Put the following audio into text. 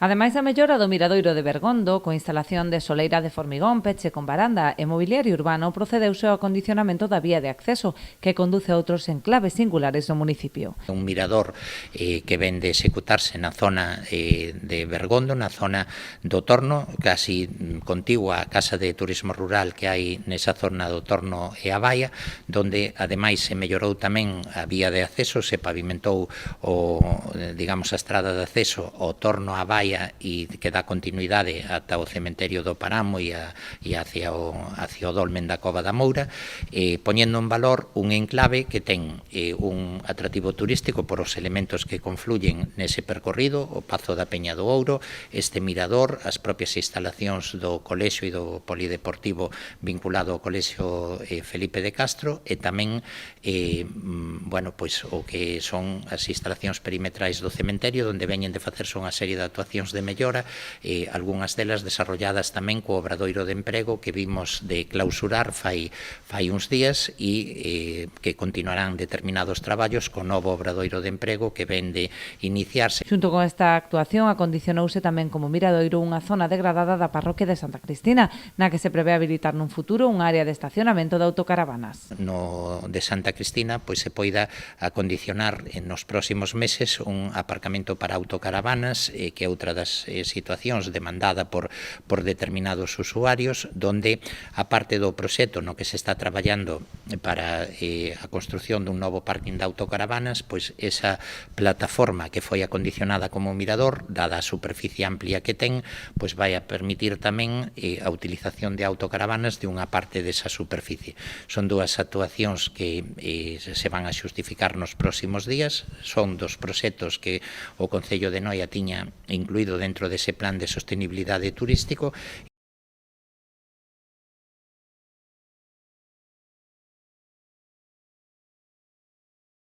Ademais da mellora do miradoiro de Bergondo, coa instalación de soleira de formigón, peche con baranda e mobiliario urbano, procedeuse ao acondicionamento da vía de acceso que conduce a outros enclaves singulares do municipio. Un mirador que ven de executarse na zona de Bergondo, na zona do Torno, casi contigua a Casa de Turismo Rural que hai nesa zona do Torno e a Baia, donde ademais se mellorou tamén a vía de acceso, se pavimentou a estrada de acceso ao Torno a Baia e que dá continuidade ata o cementerio do Paramo e hacia o dolmen da Cova da Moura, poñendo en valor un enclave que ten un atractivo turístico por os elementos que confluyen nese percorrido, o Pazo da Peña do Ouro, este mirador, as propias instalacións do colexio e do polideportivo vinculado ao colexio Felipe de Castro e tamén o que son as instalacións perimetrais do cementerio, onde veñen de facerse unha serie de actuacións de mellora, algunhas delas desarrolladas tamén co obradoiro de emprego que vimos de clausurar fai uns días e que continuarán determinados traballos co novo obradoiro de emprego que ven de iniciarse. Xunto con esta actuación acondicionouse tamén como miradoiro unha zona degradada da parroquia de Santa Cristina, na que se prevé habilitar nun futuro un área de estacionamento de autocaravanas. No de Santa Cristina se poida acondicionar nos próximos meses un aparcamento para autocaravanas, que é outra das situacións demandada por determinados usuarios, donde a parte do proxecto no que se está traballando para a construción dun novo parking de autocaravanas, pois esa plataforma que foi acondicionada como mirador, dada a superficie amplia que ten, pois vai a permitir tamén a utilización de autocaravanas de unha parte desa superficie. Son dúas actuacións que se van a xustificar nos próximos días, son dos proxectos que o Concello de Noia tiña incluído dentro dese plan de sostenibilidade turístico